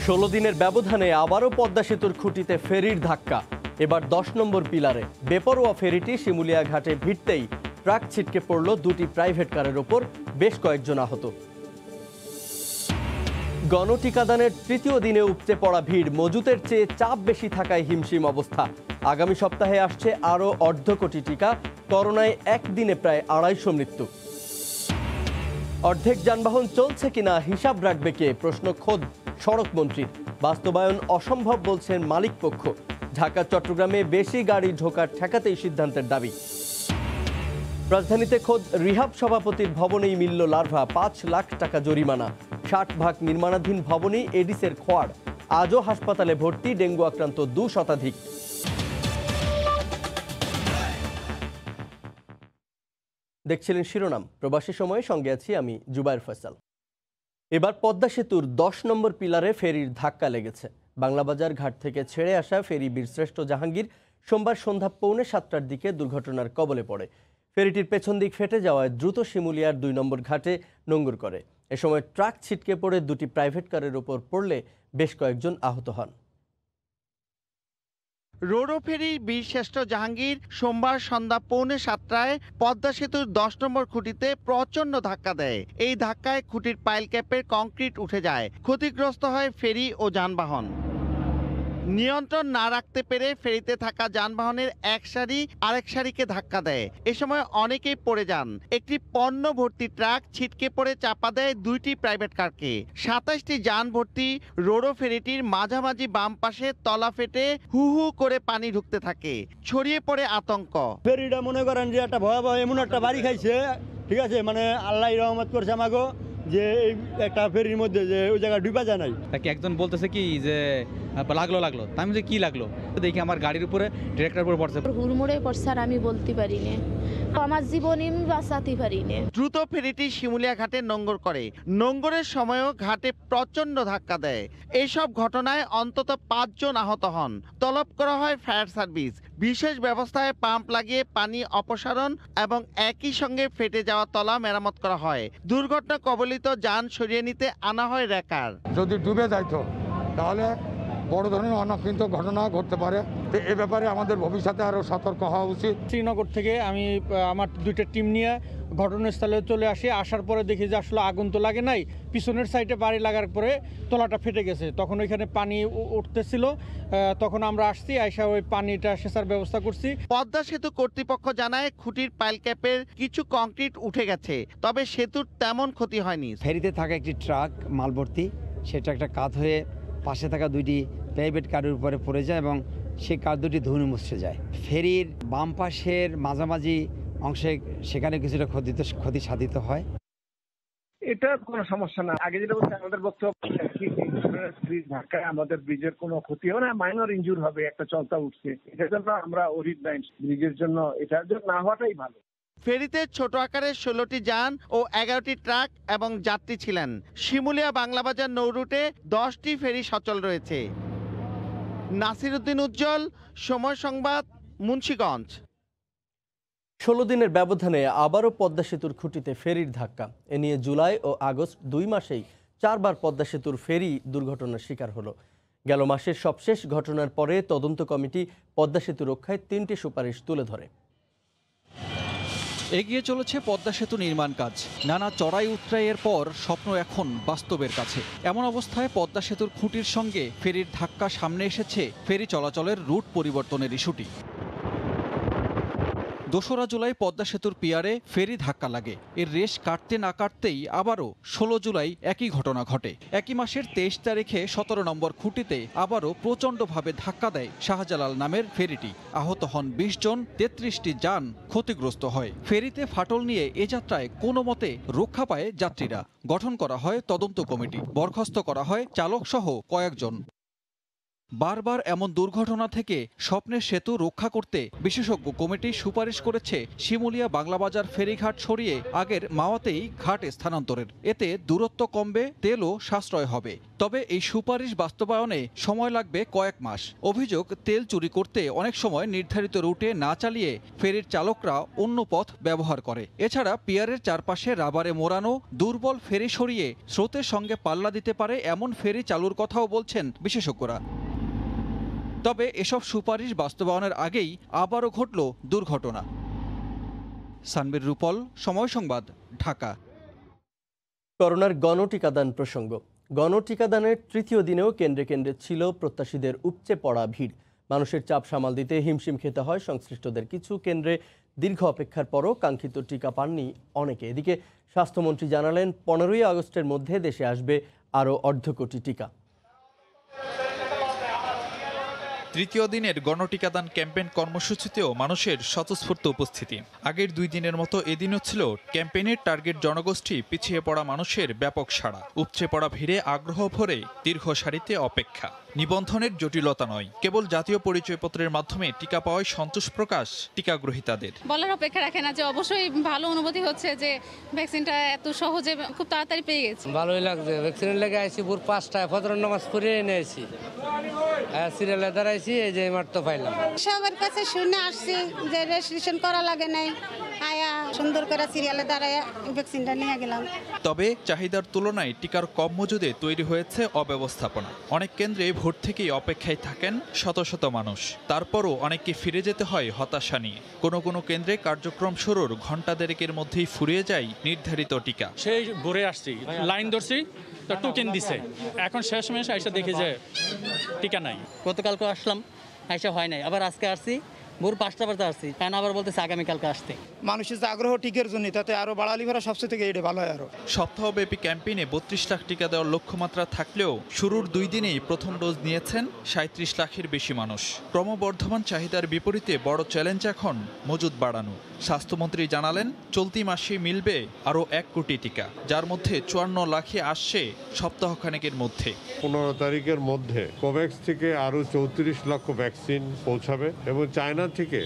16 দিনের ব্যবধানে আবারও পদ্মা সেতুর খুঁটিতে ফেরির ধাক্কা। এবার 10 নম্বর পিলারে বেপরোয়া ফেরিটি শিমুলিয়া ঘাটে ভিড়তেই ট্রাক ছিটকে পড়ল দুটি প্রাইভেট কারের ওপর, বেশ কয়েকজন আহত। গণটিকাদানের তৃতীয় দিনে উপচে পড়া ভিড়, মজুতের চেয়ে চাপ বেশি থাকায় হিমশিম অবস্থা। আগামী সপ্তাহে আসছে আরও 1.5 কোটি টিকা। করোনায় একদিনে প্রায় 250 মৃত্যু। অর্ধেক যানবাহন চলছে কিনা হিসাব রাখবে কে, প্রশ্ন খোদ সড়ক মন্ত্রীর। বাস্তবায়ন অসম্ভব বলছেন মালিক পক্ষ। ঢাকা চট্টগ্রামে বেশি গাড়ি ঢোকার ঠেকাতেই সিদ্ধান্তের দাবি। রাজধানীতে খোদ রিহাব সভাপতির ভবনেই মিলল লার্ভা, 5 লাখ টাকা জরিমানা। 60 ভাগ নির্মাণাধীন ভবনেই এডিসের খোয়াড়। আজও হাসপাতালে ভর্তি ডেঙ্গু আক্রান্ত 2 শতাধিক। দেখছিলেন শিরোনাম, প্রবাসী সময়ে সঙ্গে আছি আমি জুবায়ের ফয়সাল। এবার পদ্মা সেতুর 10 নম্বর পিলারে ফেরির ধাক্কা লেগেছে। বাংলাবাজার ঘাট থেকে ছেড়ে আসা ফেরি বীরশ্রেষ্ঠ জাহাঙ্গীর সোমবার সন্ধ্যা 6:45টার দিকে দুর্ঘটনার কবলে পড়ে। ফেরিটির পেছন দিক ফেটে যাওয়ায় দ্রুত শিমুলিয়ার 2 নম্বর ঘাটে নোঙর করে। এ সময় ট্রাক ছিটকে পড়ে দুটি প্রাইভেট কারের ওপর পড়লে বেশ কয়েকজন আহত হন। রোরো ফেরির বীরশ্রেষ্ঠ জাহাঙ্গীর সোমবার সন্ধ্যা 6:45টায় পদ্মা সেতুর 10 নম্বর খুঁটিতে প্রচণ্ড ধাক্কা দেয়। এই ধাক্কায় খুঁটির পাইল ক্যাপের কংক্রিট উঠে যায়, ক্ষতিগ্রস্ত হয় ফেরি ও যানবাহন। নিয়ন্ত্রণ না রাখতে পেরে ফেরিতে থাকা যানবাহনের এক সারি আরেক সারিকে ধাক্কা দেয়। এ সময় অনেকেই পড়ে যান। একটি পণ্য ভর্তি ট্রাক ছিটকে পড়ে চাপা দেয় 2টি প্রাইভেট কারকে। 27টি যান ভর্তি রোরো ফেরিটির মাঝামাঝি বাম পাশে তলা ফেটে হু হু করে পানি ঢুকতে থাকে। ছড়িয়ে পড়ে আতঙ্ক। ফেরিটা মনে করেন যে একটা ভয়াবহ এমন একটা বাড়ি খাইছে, ঠিক আছে, মানে আল্লাহ রহমত করছে আমাগো যে এই একটা ফেরির মধ্যে যে ওই জায়গায় ডুবা যায় নাই। তাকে একজন বলতেছে কি যে লাগলো আমি যে কি লাগলো দেখি আমার গাড়ির উপরে ডিরেক্টর উপরে পড়ছে, হুড়মুড়ে পড়ছে আর আমি বলতে পারি না, আমার জীবনই আমি বাঁচাতে পারি না। দ্রুত ফেরিটি শিমুলিয়া ঘাটে নোঙর করে। নোঙরের সময়ও ঘাটে প্রচণ্ড ধাক্কা দেয়। এইসব ঘটনায় অন্তত 5 জন আহত হন। তলব করা হয় ফায়ার সার্ভিস। বিশেষ ব্যবস্থায় পাম্প লাগিয়ে পানি অপসারণ এবং একই সঙ্গে ফেটে যাওয়া তলা মেরামত করা হয়। দুর্ঘটনা কবলিত যান সরিয়ে নিতে আনা হয় রেকার। যদি ডুবে যাইতো তাহলে বড় ধরনের অনাকাঙ্ক্ষিত ঘটনা ঘটতে পারে। তো এ ব্যাপারে আমাদের ভবিষ্যতে আরও সতর্ক হওয়া উচিত। শ্রীনগর থেকে আমি আমার 2টা টিম নিয়ে ঘটনাস্থলে চলে আসি। আসার পরে দেখি যে আসলে আগুন তো লাগে নাই, পিছনের সাইডে বাড়ি লাগার পরে তলাটা ফেটে গেছে। তখন ওইখানে পানি উঠতেছিল, তখন আমরা আসছি, আইসা ওই পানিটা সেচার ব্যবস্থা করছি। পদ্মা সেতু কর্তৃপক্ষ জানায় খুঁটির পাইল ক্যাপের কিছু কংক্রিট উঠে গেছে, তবে সেতুর তেমন ক্ষতি হয়নি। ফেরিতে থাকা একটি ট্রাক মাল ভর্তি, সেটা একটা কাত হয়ে পাশে থাকা 2টি প্রাইভেট কারের উপরে পড়ে যায় এবং সেই কার 2টি ধুয়ে মুছে যায়। ফেরির বাম পাশের মাঝামাঝি অংশে সেখানে কিছুটা ক্ষতি সাধিত হয়। এটা কোনো সমস্যা না। আগে যেটা বলছে আমাদের বক্তব্য, ধাক্কায় আমাদের ব্রিজের কোনো ক্ষতি হবে না, মাইনর ইনজুর হবে, একটা চলতা উঠছে। এটার জন্য আমরা ওরিড নাই ব্রিজের জন্য, এটার জন্য না হওয়াটাই ভালো। ফেরিতে ছোট আকারের 16টি যান ও 11টি ট্রাক এবং যাত্রী ছিলেন। শিমুলিয়া বাংলাবাজার নৌ রুটে 10টি ফেরি সচল রয়েছে। নাসিরউদ্দিন উজ্জ্বল, সময় সংবাদ, মুন্সিগঞ্জ। 16 দিনের ব্যবধানে আবারও পদ্মা সেতুর খুঁটিতে ফেরির ধাক্কা। এ নিয়ে জুলাই ও আগস্ট 2 মাসেই 4 বার পদ্মা সেতুর ফেরি দুর্ঘটনার শিকার হলো। গেল মাসের সবশেষ ঘটনার পরে তদন্ত কমিটি পদ্মা সেতু রক্ষায় 3টি সুপারিশ তুলে ধরে। এগিয়ে চলেছে পদ্মা সেতু নির্মাণ কাজ। নানা চড়াই উতরাইয়ের পর স্বপ্ন এখন বাস্তবের কাছে। এমন অবস্থায় পদ্মা সেতুর খুঁটির সঙ্গে ফেরির ধাক্কা সামনে এসেছে ফেরি চলাচলের রুট পরিবর্তনের ইস্যুটি। 2রা জুলাই পদ্মা সেতুর পিয়ারে ফেরি ধাক্কা লাগে। এর রেশ কাটতে না কাটতেই আবারও 16 জুলাই একই ঘটনা ঘটে। একই মাসের 23 তারিখে 17 নম্বর খুঁটিতে আবারও প্রচণ্ডভাবে ধাক্কা দেয় শাহজালাল নামের ফেরিটি। আহত হন 20 জন, 33টি যান ক্ষতিগ্রস্ত হয়। ফেরিতে ফাটল নিয়ে এ যাত্রায় কোনো মতে রক্ষা পায় যাত্রীরা। গঠন করা হয় তদন্ত কমিটি, বরখাস্ত করা হয় চালকসহ কয়েকজন। বারবার এমন দুর্ঘটনা থেকে স্বপ্নের সেতু রক্ষা করতে বিশেষজ্ঞ কমিটি সুপারিশ করেছে শিমুলিয়া বাংলাবাজার ফেরিঘাট সরিয়ে আগের মাওয়াতেই ঘাট স্থানান্তরের। এতে দূরত্ব কমবে, তেলও সাশ্রয় হবে। তবে এই সুপারিশ বাস্তবায়নে সময় লাগবে কয়েক মাস। অভিযোগ, তেল চুরি করতে অনেক সময় নির্ধারিত রুটে না চালিয়ে ফেরির চালকরা অন্য পথ ব্যবহার করে। এছাড়া পিয়ারের চারপাশে রাবারে মোড়ানো দুর্বল ফেরি সরিয়ে স্রোতের সঙ্গে পাল্লা দিতে পারে এমন ফেরি চালুর কথাও বলছেন বিশেষজ্ঞরা। তবে এসব সুপারিশ বাস্তবায়নের আগেই আবারও ঘটল দুর্ঘটনা। সানবীর রূপল, সময় সংবাদ, ঢাকা। করোনার গণটিকাদান প্রসঙ্গ। গণটিকাদানের তৃতীয় দিনেও কেন্দ্রে কেন্দ্রে ছিল প্রত্যাশীদের উপচে পড়া ভিড়। মানুষের চাপ সামাল দিতে হিমশিম খেতে হয় সংশ্লিষ্টদের। কিছু কেন্দ্রে দীর্ঘ অপেক্ষার পরও কাঙ্ক্ষিত টিকা পাননি অনেকে। এদিকে স্বাস্থ্যমন্ত্রী জানালেন 15ই আগস্টের মধ্যে দেশে আসবে আরও 1.5 কোটি টিকা। তৃতীয় দিনের গণটিকাদান ক্যাম্পেইন কর্মসূচিতেও মানুষের স্বতঃস্ফূর্ত উপস্থিতি। আগের 2 দিনের মতো এদিনও ছিল ক্যাম্পেইনের টার্গেট জনগোষ্ঠী, পিছিয়ে পড়া মানুষের ব্যাপক সাড়া। উপচে পড়া ভিড়ে আগ্রহ ভরে দীর্ঘ সারিতে অপেক্ষা। নিবন্ধনের জটিলতা নয়, কেবল জাতীয় পরিচয়পত্রের মাধ্যমে টিকা পাওয়ায় সন্তোষ প্রকাশ টিকাগ্রহীতাদের। বলার অপেক্ষা রাখে না যে অবশ্যই ভালো অনুভূতি হচ্ছে যে ভ্যাকসিনটা এত সহজে খুব তাড়াতাড়ি পেয়ে গেছি। ভালোই লাগছে। ভ্যাকসিনের লেগে আইছি ভোর 5টায় ফজরের নামাজ পড়ে এনেছি, সিরিয়ালে দাঁড়াইছি, এই যে মাত্র পাইলাম। সবার কাছে শুনে আসছি যে রেজিস্ট্রেশন করা লাগে নাই, আয়া সুন্দর করে সিরিয়ালে দাঁড়ায় ভ্যাকসিনটা নিয়ে গেলাম। তবে চাহিদার তুলনায় টিকার কম মজুদে তৈরি হয়েছে অব্যবস্থাপনা। অনেক কেন্দ্রে ভোর থেকেই অপেক্ষায় থাকেন শত শত মানুষ। তারপরও অনেককে ফিরে যেতে হয় হতাশা নিয়ে। কোনো কোনো কেন্দ্রে কার্যক্রম শুরুর ঘণ্টা দেড়েকের মধ্যেই ফুরিয়ে যায় নির্ধারিত টিকা। সেই ভোরে আসছি, লাইন ধরছি, তো টোকেন দিছে, এখন শেষ মেশ আইসা দেখি যে টিকা নাই। গতকালকে আসলাম, আইসা হয় নাই, আবার আজকে আসছি, ভোর 5টা বাজে আসছি, কারণ আবার বলতেছে আগামীকালকে আসতে। মানুষের যে আগ্রহ টিকার জন্য, তাতে আরো বাড়ালি ভরা সবচেয়ে থেকে এটা ভালো হয়। আরো সপ্তাহব্যাপী ক্যাম্পেইনে 32 লাখ টিকা দেওয়ার লক্ষ্যমাত্রা থাকলেও শুরুর 2 দিনেই প্রথম ডোজ নিয়েছেন 37 লাখের বেশি মানুষ। ক্রমবর্ধমান চাহিদার বিপরীতে বড় চ্যালেঞ্জ এখন মজুদ বাড়ানো। স্বাস্থ্যমন্ত্রী জানালেন, চলতি মাসে মিলবে আরও 1 কোটি টিকা, যার মধ্যে 54 লাখে আসছে সপ্তাহখানেকের মধ্যে। 15 তারিখের মধ্যে কোভ্যাক্স থেকে আরও 34 লক্ষ ভ্যাকসিন পৌঁছাবে এবং চায়না থেকে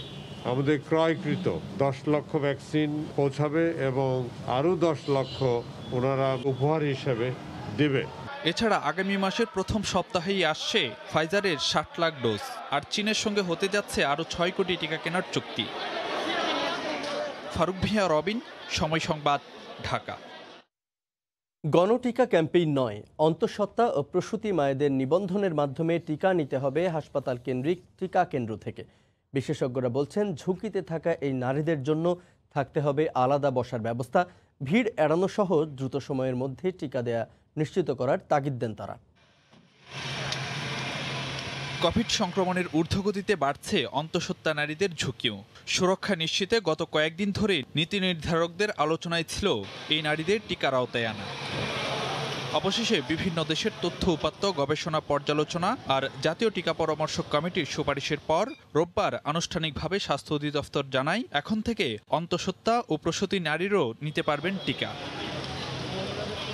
আমাদের ক্রয়কৃত 10 লক্ষ ভ্যাকসিন পৌঁছাবে এবং আরও 10 লক্ষ ওনারা উপহার হিসেবে দেবে। এছাড়া আগামী মাসের প্রথম সপ্তাহেই আসছে ফাইজারের 60 লাখ ডোজ, আর চীনের সঙ্গে হতে যাচ্ছে আরও 6 কোটি টিকা কেনার চুক্তি। ফারুক ভিয়া, রবিন, সময় সংবাদ, ঢাকা। গণটিকা ক্যাম্পেইন নয়, অন্তঃসত্ত্বা ও প্রসূতি মায়েদের নিবন্ধনের মাধ্যমে টিকা নিতে হবে হাসপাতাল কেন্দ্রিক টিকা কেন্দ্র থেকে। বিশেষজ্ঞরা বলছেন, ঝুঁকিতে থাকা এই নারীদের জন্য থাকতে হবে আলাদা বসার ব্যবস্থা। ভিড় এড়ানো সহ দ্রুত সময়ের মধ্যে টিকা দেয়া নিশ্চিত করার তাগিদ দেন তারা। কোভিড সংক্রমণের ঊর্ধ্বগতিতে বাড়ছে অন্তঃসত্ত্বা নারীদের ঝুঁকিও। সুরক্ষা নিশ্চিতে গত কয়েকদিন ধরে নীতি নির্ধারকদের আলোচনায় ছিল এই নারীদের টিকার আওতায় আনা। অবশেষে বিভিন্ন দেশের তথ্য উপাত্ত, গবেষণা পর্যালোচনা আর জাতীয় টিকা পরামর্শ কমিটির সুপারিশের পর রোববার আনুষ্ঠানিকভাবে স্বাস্থ্য অধিদপ্তর জানায়, এখন থেকে অন্তঃসত্ত্বা ও প্রসূতি নারীরও নিতে পারবেন টিকা।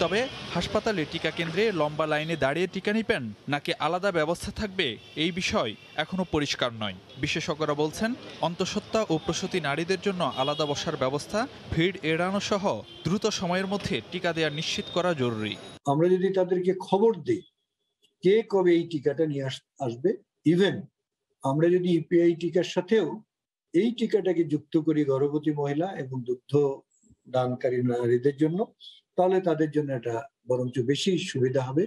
তবে হাসপাতালে টিকা কেন্দ্রে লম্বা লাইনে দাঁড়িয়ে টিকা নিবেন নাকি আলাদা ব্যবস্থা থাকবে, এই বিষয় এখনও পরিষ্কার নয়। বিশেষজ্ঞরা বলছেন, অন্তঃসত্ত্বা ও প্রসূতি নারীদের জন্য আলাদা বসার ব্যবস্থা, ভিড় এড়ানো সহ দ্রুত সময়ের মধ্যে টিকা দেওয়া নিশ্চিত করা জরুরি। আমরা যদি তাদেরকে খবর দিই কে কবে এই টিকাটা নিয়ে আসবে, ইভেন আমরা যদি ইপিআই টিকার সাথেও এই টিকাটাকে যুক্ত করি গর্ভবতী মহিলা এবং দুগ্ধ দানকারী নারীদের জন্য, তাহলে তাদের জন্য এটা বরঞ্চ বেশি সুবিধা হবে।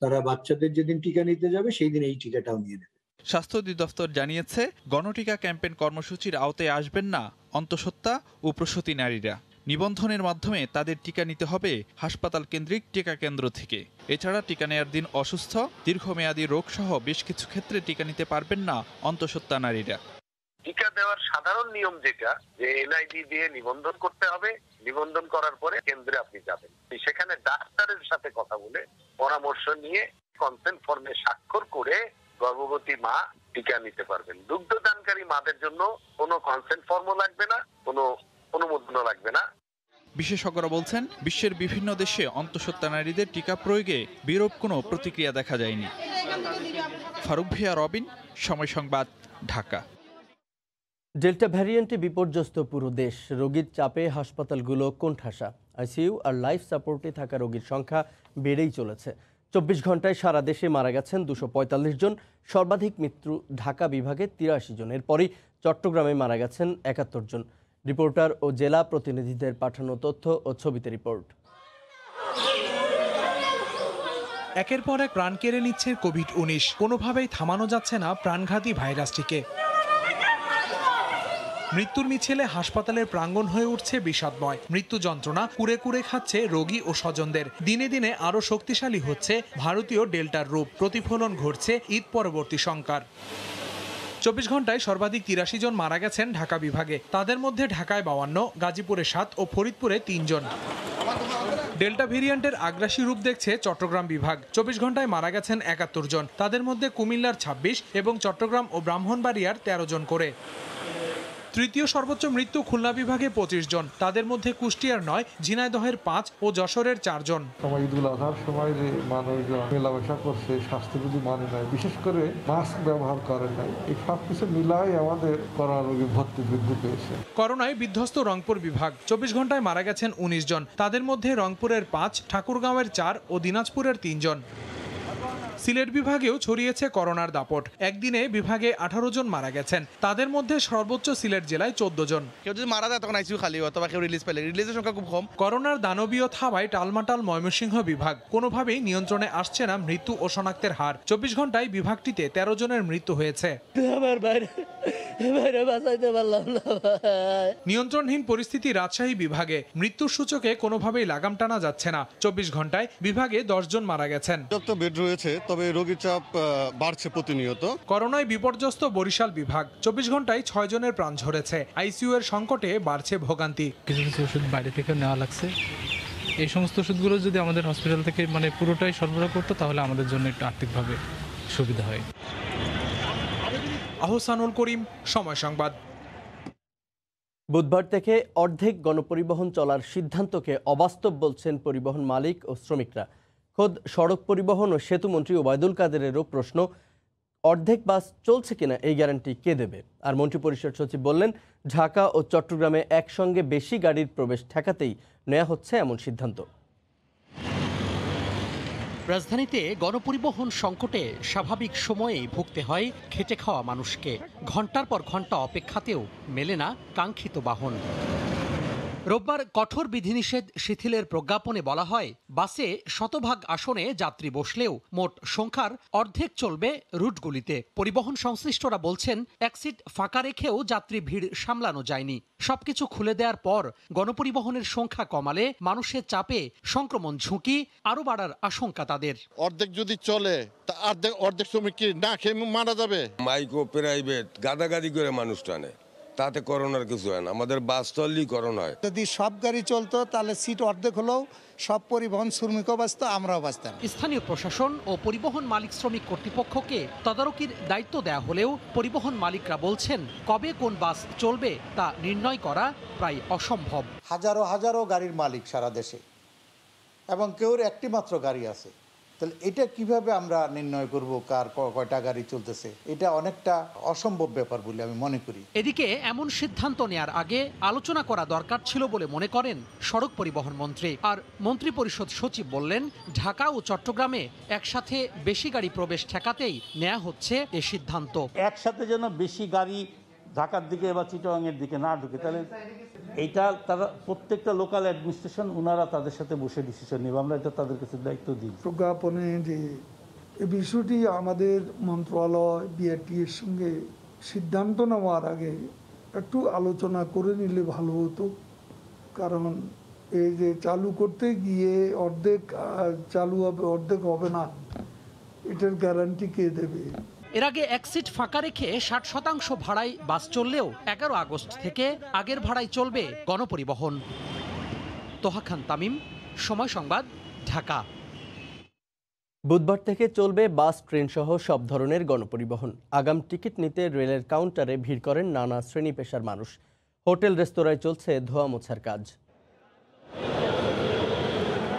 তারা বাচ্চাদের যেদিন টিকা নিতে যাবে সেই দিন এই টিকাটাও নিয়ে নেবে। স্বাস্থ্য অধিদপ্তর জানিয়েছে, গণটিকা ক্যাম্পেইন কর্মসূচির আওতায় আসবেন না অন্তঃসত্ত্বা ও প্রসূতি নারীরা। নিবন্ধনের মাধ্যমে তাদের টিকা নিতে হবে হাসপাতাল কেন্দ্রিক টিকা কেন্দ্র থেকে। এছাড়া টিকা নেয়ার দিন অসুস্থ, দীর্ঘমেয়াদী রোগ সহ বেশ কিছু ক্ষেত্রে টিকা নিতে পারবেন না অন্তঃসত্ত্বা নারীরা। টিকা দেওয়ার সাধারণ নিয়ম যেটা, যে এনআইডি দিয়ে নিবন্ধন করতে হবে, নিবন্ধন করার পরে কেন্দ্রে আপনি যাবেন, সেখানে ডাক্তারের সাথে কথা বলে পরামর্শ নিয়ে কনসেন্ট ফর্মে স্বাক্ষর করে গর্ভবতী মা টিকা নিতে পারবেন। দুগ্ধদানকারী মাদের জন্য কোনো কনসেন্ট ফর্মও লাগবে না, কোনো অনুমোদনও লাগবে না। বিশেষজ্ঞরা বলছেন, বিশ্বের বিভিন্ন দেশে অন্তঃসত্ত্বা নারীদের টিকা প্রয়োগে বিরূপ কোনো প্রতিক্রিয়া দেখা যায়নি। ফারুক ভিয়া রবিন, সময় সংবাদ, ঢাকা। ডেল্টা ভ্যারিয়েন্টে বিপর্যস্ত পুরো দেশ। রোগীর চাপে হাসপাতালগুলো কোণঠাসা। আইসিইউ আর লাইফ সাপোর্টে থাকা রোগীর সংখ্যা বেড়েই চলেছে। 24 ঘন্টায় সারা দেশে মারা গেছেন 245 জন, সর্বাধিক মৃত্যু ঢাকা বিভাগে 83 জন। এরপরই চট্টগ্রামে মারা গেছেন 71 জন। রিপোর্টার ও জেলা প্রতিনিধিদের পাঠানো তথ্য ও ছবিতে রিপোর্ট। একের পর এক প্রাণ কেড়ে নিচ্ছে কোভিড-19। কোনোভাবেই থামানো যাচ্ছে না প্রাণঘাতী ভাইরাসটিকে। মৃত্যুর মিছিলে হাসপাতালের প্রাঙ্গণ হয়ে উঠছে বিষাদময়। মৃত্যু যন্ত্রণা কুরে কুরে খাচ্ছে রোগী ও স্বজনদের। দিনে দিনে আরও শক্তিশালী হচ্ছে ভারতীয় ডেল্টার রূপ। প্রতিফলন ঘটছে ঈদ পরবর্তী শঙ্কার। 24 ঘন্টায় সর্বাধিক 83 জন মারা গেছেন ঢাকা বিভাগে। তাদের মধ্যে ঢাকায় 52, গাজীপুরে 7 ও ফরিদপুরে 3 জন। ডেল্টা ভেরিয়েন্টের আগ্রাসী রূপ দেখছে চট্টগ্রাম বিভাগ। 24 ঘন্টায় মারা গেছেন 71 জন। তাদের মধ্যে কুমিল্লার 26 এবং চট্টগ্রাম ও ব্রাহ্মণবাড়িয়ার 13 জন করে। তৃতীয় সর্বোচ্চ মৃত্যু খুলনা বিভাগে 25 জন। তাদের মধ্যে কুষ্টিয়ার 9, ঝিনাইদহের 5 ও যশোরের 4 জন। ঈদুল আজহার সময় যে মানুষজন মেলামেশা করছে, স্বাস্থ্যবিধি মানে নাই, বিশেষ করে মাস্ক ব্যবহার করে নাই, এই সব কিছু মিলাই আমাদের করোনা রোগী ভর্তি বৃদ্ধি পেয়েছে। করোনায় বিধ্বস্ত রংপুর বিভাগ। 24 ঘন্টায় মারা গেছেন 19 জন। তাদের মধ্যে রংপুরের 5, ঠাকুরগাঁওয়ের 4 ও দিনাজপুরের 3 জন। সিলেট বিভাগেও ছড়িয়েছে করোনার দাপট। একদিনে বিভাগে 18 জন মারা গেছেন। তাদের মধ্যে সর্বোচ্চ সিলেট জেলায় 14 জন। কেউ যদি মারা যায় তখন আইসিইউ খালি হয়, অথবা কেউ রিলিজ পেলে, রিলিজের সংখ্যা খুব কম। করোনার দানবীয় থাবায় টালমাটাল ময়মনসিংহ বিভাগ। কোনোভাবেই নিয়ন্ত্রণে আসছে না মৃত্যু ও শনাক্তের হার। 24 ঘন্টায় বিভাগটিতে 13 জনের মৃত্যু হয়েছে। নিয়ন্ত্রণহীন পরিস্থিতি রাজশাহী বিভাগে। মৃত্যুর সূচকে কোনোভাবেই লাগাম টানা যাচ্ছে না। 24 ঘন্টায় বিভাগে 10 জন মারা গেছেন। বেড রয়েছে, তবে রোগীর চাপ বাড়ছে প্রতিনিয়ত। করোনায় বিপর্যস্ত বরিশাল বিভাগ। 24 ঘন্টায় 6 জনের প্রাণ ঝরেছে। আইসিইউ এর সংকটে বাড়ছে ভোগান্তি। কিছু কিছু ওষুধ বাইরে থেকে নেওয়া লাগছে। এই সমস্ত ওষুধগুলো যদি আমাদের হসপিটাল থেকে পুরোটাই সরবরাহ করতো, তাহলে আমাদের জন্য একটু আর্থিকভাবে সুবিধা হয়। আহসানুল করিম, সময় সংবাদ। বুধবার থেকে অর্ধেক গণপরিবহন চলার সিদ্ধান্তকে অবাস্তব বলছেন পরিবহন মালিক ও শ্রমিকরা। খোদ সড়ক পরিবহন ও সেতুমন্ত্রী ওবায়দুল কাদেরেরও প্রশ্ন, অর্ধেক বাস চলছে কিনা এই গ্যারান্টি কে দেবে? আর মন্ত্রিপরিষদ সচিব বললেন, ঢাকা ও চট্টগ্রামে একসঙ্গে বেশি গাড়ির প্রবেশ ঠেকাতেই নেওয়া হচ্ছে এমন সিদ্ধান্ত। রাজধানীতে গণপরিবহন সংকটে স্বাভাবিক সময়েই ভুগতে হয় খেটে খাওয়া মানুষকে। ঘন্টার পর ঘন্টা অপেক্ষাতেও মেলে না কাঙ্ক্ষিত বাহন। রোববার কঠোর বিধিনিষেধ শিথিলের প্রজ্ঞাপনে বলা হয়, বাসে শতভাগ আসনে যাত্রী বসলেও মোট সংখ্যার অর্ধেক চলবে রুটগুলিতে। পরিবহন সংশ্লিষ্টরা বলছেন, এক সিট ফাঁকা রেখেও যাত্রী ভিড় সামলানো যায়নি। সবকিছু খুলে দেওয়ার পর গণপরিবহনের সংখ্যা কমালে মানুষের চাপে সংক্রমণ ঝুঁকি আরও বাড়ার আশঙ্কা তাদের। অর্ধেক যদি চলে, তা অর্ধেক শ্রমিক কি না খেয়ে মারা যাবে? মাইক্রো প্রাইভেট গাদাগাদি করে মানুষ টানে, তাতে করোনার কিছু হয় না। আমাদের বাস চললেই করোনা হয়। যদি সব গাড়ি চলতো, তাহলে সিট অর্ধেক হলেও সব পরিবহন শ্রমিকও বাঁচত, আমরাও বাঁচতাম। স্থানীয় প্রশাসন ও পরিবহন মালিক শ্রমিক কর্তৃপক্ষকে তদারকির দায়িত্ব দেওয়া হলেও পরিবহন মালিকরা বলছেন, কবে কোন বাস চলবে তা নির্ণয় করা প্রায় অসম্ভব। হাজারো হাজারো গাড়ির মালিক সারা দেশে, এবং কেউর একটি মাত্র গাড়ি আছে। তাহলে এটা কিভাবে আমরা নির্ণয় করব কার কয়টা গাড়ি চলতেছে? এটা অনেকটা অসম্ভব ব্যাপার বলে আমি মনে করি। এদিকে এমন সিদ্ধান্ত নেয়ার আগে আলোচনা করা দরকার ছিল বলে মনে করেন সড়ক পরিবহন মন্ত্রী। আর মন্ত্রী পরিষদ সচিব বললেন, ঢাকা ও চট্টগ্রামে একসাথে বেশি গাড়ি প্রবেশ ঠেকাতেই নেওয়া হচ্ছে এ সিদ্ধান্ত। একসাথে যেন বেশি গাড়ি ঢাকার দিকে বা চিটাগাংয়ের দিকে না ঢুকে, তাহলে এইটা তারা প্রত্যেকটা লোকাল অ্যাডমিনিস্ট্রেশন ওনারা তাদের সাথে বসে ডিসিশন নেবে। আমরা এটা তাদের কাছে দায়িত্ব দিই। প্রজ্ঞাপনে যে এই বিষয়টি আমাদের মন্ত্রণালয় বিআরটি এর সঙ্গে সিদ্ধান্ত নেওয়ার আগে একটু আলোচনা করে নিলে ভালো হতো। কারণ এই যে চালু করতে গিয়ে অর্ধেক চালু হবে, অর্ধেক হবে না, এটার গ্যারান্টি কে দেবে? এর আগে এক সিট ফাঁকা রেখে 60% ভাড়ায় বাস চললেও 11 আগস্ট থেকে আগের ভাড়ায় চলবে গণপরিবহন। তোহা খান তামিম, সময় সংবাদ, ঢাকা। বুধবার থেকে চলবে বাস, ট্রেন সহ সব ধরনের গণপরিবহন। আগাম টিকিট নিতে রেলের কাউন্টারে ভিড় করেন নানা শ্রেণী পেশার মানুষ। হোটেল রেস্তোরাঁয় চলছে ধোয়া মোছার কাজ।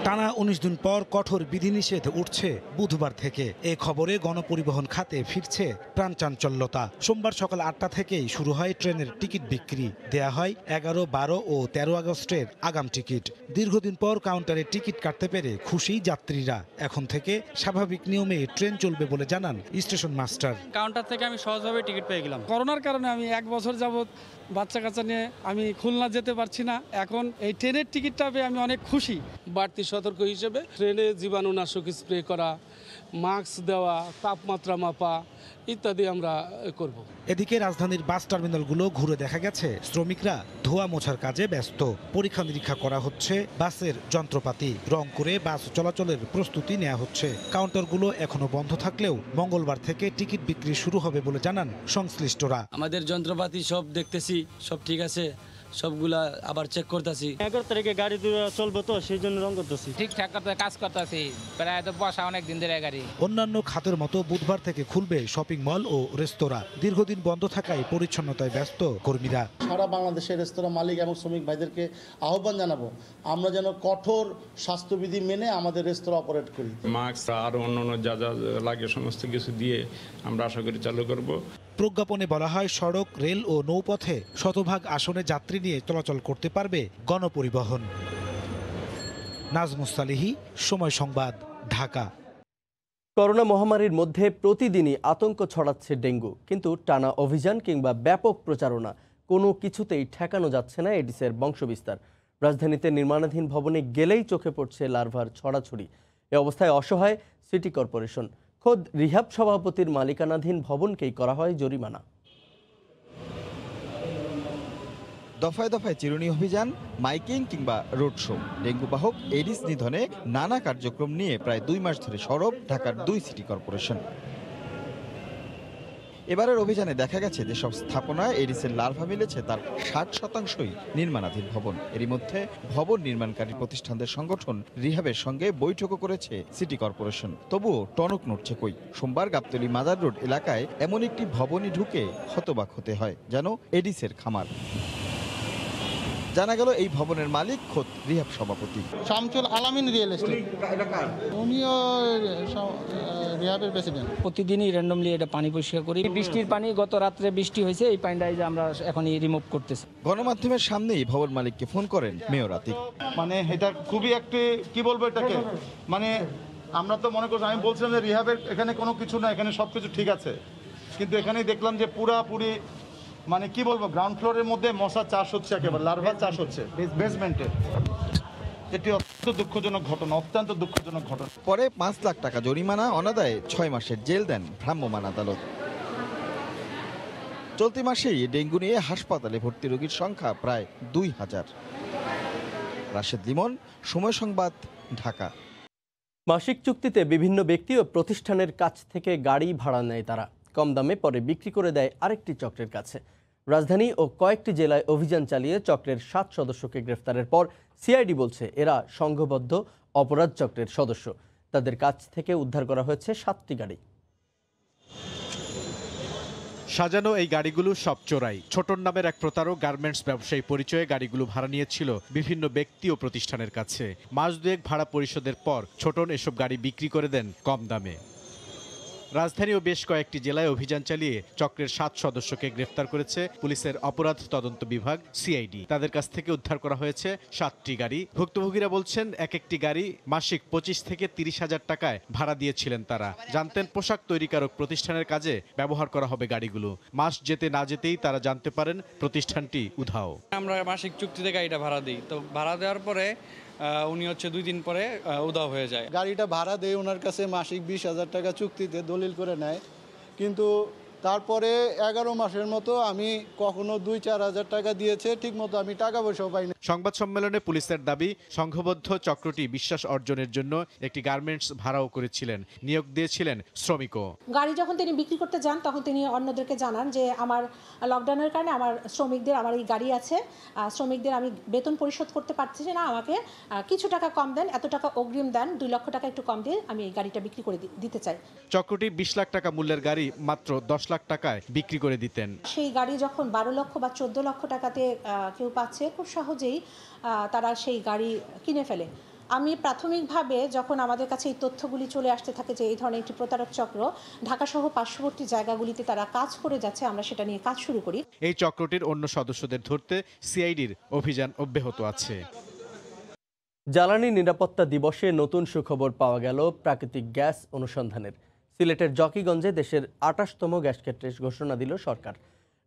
টানা ১৯ দিন পর কঠোর বিধিনিষেধ উঠছে বুধবার থেকে। এ খবরে গণপরিবহন খাতে ফিরছে প্রাণচাঞ্চল্যতা। সোমবার সকাল ৮টা থেকেই শুরু হয় ট্রেনের টিকিট বিক্রি। দেয়া হয় ১১, ১২ ও ১৩ আগস্টের আগাম টিকিট। দীর্ঘদিন পর কাউন্টারে টিকিট কাটতে পেরে খুশি যাত্রীরা। এখন থেকে স্বাভাবিক নিয়মে ট্রেন চলবে বলে জানান স্টেশন মাস্টার। কাউন্টার থেকে আমি সহজভাবে টিকিট পেয়ে গেলাম। করোনার কারণে আমি ১ বছর যাবত বাচ্চা কাচ্চা নিয়ে আমি খুলনা যেতে পারছি না। এখন এই ট্রেনের টিকিটটা পেয়ে আমি অনেক খুশি। বাড়তি সতর্ক হিসেবে ট্রেনে জীবাণুনাশক স্প্রে করা, মাস্ক দেওয়া, তাপমাত্রা মাপা ইত্যাদি আমরা করব। এদিকে রাজধানীর বাস টার্মিনালগুলো ঘুরে দেখা গেছে শ্রমিকরা ধোয়া মোছার কাজে ব্যস্ত। পরীক্ষা নিরীক্ষা করা হচ্ছে বাসের যন্ত্রপাতি, রং করে বাস চলাচলের প্রস্তুতি নেওয়া হচ্ছে। কাউন্টারগুলো এখনো বন্ধ থাকলেও মঙ্গলবার থেকে টিকিট বিক্রি শুরু হবে বলে জানান সংশ্লিষ্টরা। আমাদের যন্ত্রপাতি সব দেখতেছি, সব ঠিক আছে, সবগুলা আবার চেক করতেছি। 11 তারিখে গাড়ি চলবে তো সেই জন্য রং করতেছি। ঠিকঠাক কাজ করতেছি, প্রায় তো বসা অনেক দিন ধরে গাড়ি। অন্যান্য খাতের মতো বুধবার থেকে খুলবে শপিং মল ও রেস্তোরাঁ। দীর্ঘদিন বন্ধ থাকায় পরিচ্ছন্নতায় ব্যস্ত কর্মীরা। সারা বাংলাদেশের রেস্তোরাঁ মালিক এবং শ্রমিক ভাইদেরকে আহ্বান জানাবো, আমরা যেন কঠোর স্বাস্থ্যবিধি মেনে আমাদের রেস্তোরাঁ অপারেট করি। মাস্ক আর অন্যান্য যা যা লাগে সমস্ত কিছু দিয়ে আমরা আশা করি চালু করব। প্রজ্ঞাপনে বলা হয় সড়ক, রেল ও নৌপথে শতভাগ আসনে যাত্রী নিয়ে চলাচল করতে পারবে গণপরিবহন। নাজমুস সালিহি, সময় সংবাদ, ঢাকা। করোনা মহামারীর মধ্যে প্রতিদিনই আতঙ্ক ছড়াচ্ছে ডেঙ্গু, কিন্তু টানা অভিযান কিংবা ব্যাপক প্রচারণা কোনো কিছুতেই ঠেকানো যাচ্ছে না এডিসের বংশবিস্তার। রাজধানীতে নির্মাণাধীন ভবনে গেলেই চোখে পড়ছে লার্ভার ছড়াছড়ি। এ অবস্থায় অসহায় সিটি কর্পোরেশন। খোদ রিহাব সভাপতির মালিকানাধীন ভবনকেই করা হয় জরিমানা। দফায় দফায় চিরুনি অভিযান, মাইকিং কিংবা রোড শো, ডেঙ্গু বাহক এডিস নিধনে নানা কার্যক্রম নিয়ে প্রায় 2 মাস ধরে সরব ঢাকার 2 সিটি কর্পোরেশন। এবারের অভিযানে দেখা গেছে যেসব স্থাপনায় এডিসের লার্ভা মিলেছে তার 60%ই নির্মাণাধীন ভবন। এরই মধ্যে ভবন নির্মাণকারী প্রতিষ্ঠানদের সংগঠন রিহাবের সঙ্গে বৈঠকও করেছে সিটি কর্পোরেশন। তবুও টনক নড়ছে কই। সোমবার গাবতলী মাজার রোড এলাকায় এমন একটি ভবনে ঢুকে হতবাক হতে হয়, যেন এডিসের খামার। জানা গেল এই ভবনের মালিক খোদ রিহাব সভাপতি শামসুল আলামিন রিয়েল এস্টেট, উনিও রিহাবের প্রেসিডেন্ট। প্রতিদিনই র্যান্ডমলি এটা পানি পরিষ্কার করি। বৃষ্টির পানি, গত রাত্রে বৃষ্টি হয়েছে, এই পানিটা যে আমরা এখনই রিমুভ করতেছি। গণমাধ্যমের সামনেই ভবন মালিককে ফোন করেন মেয়র আতিক। মানে এটা খুবই একটি কি বলবো এটাকে, মানে আমরা তো মনে করছি, আমি বলছিলাম যে রিহাবের এখানে কোনো কিছু না, এখানে সব কিছু ঠিক আছে, কিন্তু এখানেই দেখলাম যে পুরাপুরি মানে কি বলবো, গ্রাউন্ড ফ্লোরের মধ্যে মশা চাষ হচ্ছে, একেবারে লার্ভা চাষ হচ্ছে বেসমেন্টে। এটি অত্যন্ত দুঃখজনক ঘটনা, অত্যন্ত দুঃখজনক ঘটনা। পরে 5 লাখ টাকা জরিমানা, অনাদায়ে 6 মাসের জেল দেন ভ্রাম্যমাণ আদালত। চলতি মাসেই ডেঙ্গু নিয়ে হাসপাতালে ভর্তি রোগীর সংখ্যা প্রায় 2000। রাশেদ লিমন, সময় সংবাদ, ঢাকা। মাসিক চুক্তিতে বিভিন্ন ব্যক্তি ও প্রতিষ্ঠানের কাছ থেকে গাড়ি ভাড়া নেয় তারা, কম দামে পরে বিক্রি করে দেয় আরেকটি চক্রের কাছে। রাজধানী ও কয়েকটি জেলায় অভিযান চালিয়ে চক্রের 7 সদস্যকে গ্রেফতারের পর সিআইডি বলছে এরা সংঘবদ্ধ অপরাধ চক্রের সদস্য। তাদের কাছ থেকে উদ্ধার করা হয়েছে 7টি গাড়ি। সাজানো এই গাড়িগুলো সব চোরাই। ছোটন নামের এক প্রতারক গার্মেন্টস ব্যবসায়ী পরিচয়ে গাড়িগুলো ভাড়া নিয়েছিল বিভিন্ন ব্যক্তি ও প্রতিষ্ঠানের কাছে। মাস দুয়েক ভাড়া পরিশোধের পর ছোটন এসব গাড়ি বিক্রি করে দেন কম দামে। রাজধানী ও বেশ কয়েকটি জেলায় অভিযান চালিয়ে চক্রের 7 সদস্যকে গ্রেফতার করেছে পুলিশের অপরাধ তদন্ত বিভাগ সিআইডি। তাদের কাছ থেকে উদ্ধার করা হয়েছে 7টি গাড়ি। ভুক্তভোগীরা বলছেন এক একটি গাড়ি মাসিক 25 থেকে 30,000 টাকায় ভাড়া দিয়েছিলেন তারা। জানতেন পোশাক তৈরিকারক প্রতিষ্ঠানের কাজে ব্যবহার করা হবে গাড়িগুলো। মাস যেতে না যেতেই তারা জানতে পারেন প্রতিষ্ঠানটি উধাও। আমরা মাসিক চুক্তিতে গাড়িটা ভাড়া দিই, তো ভাড়া দেওয়ার পরে উনি 2 দিন পরে উধাও হয়ে যায়। গাড়িটা ভাড়া দেয় ওনার কাছে, মাসিক 20,000 টাকা চুক্তিতে দলিল করে নেয়, কিন্তু তারপরে 11 মাসের মতো আমি কখনো 2-4 হাজার টাকা দিয়েছে, ঠিক মতো আমি টাকা পয়সাও পাইনি। সংবাদ সম্মেলনে পুলিশের দাবি, সংঘবদ্ধ চক্রটি বিশ্বাস অর্জনের জন্য একটি গার্মেন্টস ভাড়াও করেছিলেন, নিয়োগ দিয়েছিলেন শ্রমিকও। গাড়ি যখন তিনি বিক্রি করতে যান তখন তিনি অন্যদেরকে জানান যে আমার লকডাউনের কারণে আমার শ্রমিকদের, আমার এই গাড়ি আছে, শ্রমিকদের আমি বেতন পরিশোধ করতে পারছি না, আমাকে কিছু টাকা কম দেন, এত টাকা অগ্রিম দেন, 2 লক্ষ টাকা একটু কম দিয়ে আমি এই গাড়িটা বিক্রি করে দিতে চাই। চক্রটি 20 লাখ টাকা মূল্যের গাড়ি মাত্র 10 লাখ টাকায় বিক্রি করে দিতেন। সেই গাড়ি যখন 12 লক্ষ বা 14 লক্ষ টাকাতে কেউ পাচ্ছে, খুব সহজেই তারা সেই গাড়ি কিনে ফেলে। আমি প্রাথমিকভাবে যখন আমাদের কাছে এই তথ্যগুলি চলে আসতে থাকে যে এই ধরনের একটি প্রতারক চক্র ঢাকাসহ পার্শ্ববর্তী জায়গাগুলিতে তারা কাজ করে যাচ্ছে, আমরা সেটা নিয়ে কাজ শুরু করি। এই চক্রটির অন্য সদস্যদের ধরতে সিআইডির অভিযান অব্যাহত আছে। জ্বালানি নিরাপত্তা দিবসে নতুন সুখবর পাওয়া গেল প্রাকৃতিক গ্যাস অনুসন্ধানের। সিলেটের জকিগঞ্জে দেশের ২৮তম গ্যাস ক্ষেত্রে ঘোষণা দিল সরকার।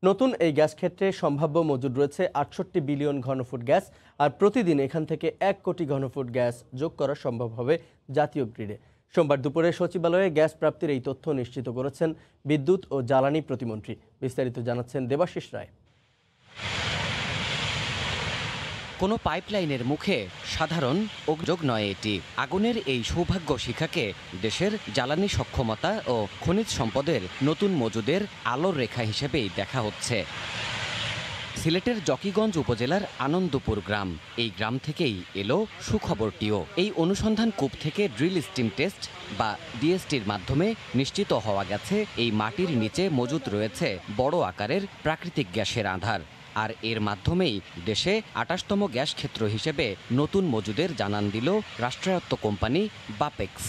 নতুন এই গ্যাস ক্ষেত্রে সম্ভাব্য মজুদ রয়েছে ৬৮ বিলিয়ন ঘনফুট গ্যাস, আর প্রতিদিন এখান থেকে ১ কোটি ঘনফুট গ্যাস যোগ করা সম্ভব হবে জাতীয় গ্রিডে। সোমবার দুপুরে সচিবালয়ে গ্যাস প্রাপ্তির এই তথ্য নিশ্চিত করেছেন বিদ্যুৎ ও জ্বালানি প্রতিমন্ত্রী। বিস্তারিত জানাচ্ছেন দেবাশিস রায়। কোনো পাইপলাইনের মুখে সাধারণ অভিযোগ নয় এটি। আগুনের এই সৌভাগ্য শিখাকে দেশের জ্বালানি সক্ষমতা ও খনিজ সম্পদের নতুন মজুদের আলোর রেখা হিসেবেই দেখা হচ্ছে। সিলেটের জকিগঞ্জ উপজেলার আনন্দপুর গ্রাম, এই গ্রাম থেকেই এলো সুখবরটিও। এই অনুসন্ধান কূপ থেকে ড্রিল স্টিম টেস্ট বা ডিএসটির মাধ্যমে নিশ্চিত হওয়া গেছে এই মাটির নিচে মজুদ রয়েছে বড় আকারের প্রাকৃতিক গ্যাসের আধার। আর এর মাধ্যমেই দেশে ২৮তম গ্যাস ক্ষেত্র হিসেবে নতুন মজুদের জানান দিল রাষ্ট্রায়ত্ত কোম্পানি বাপেক্স।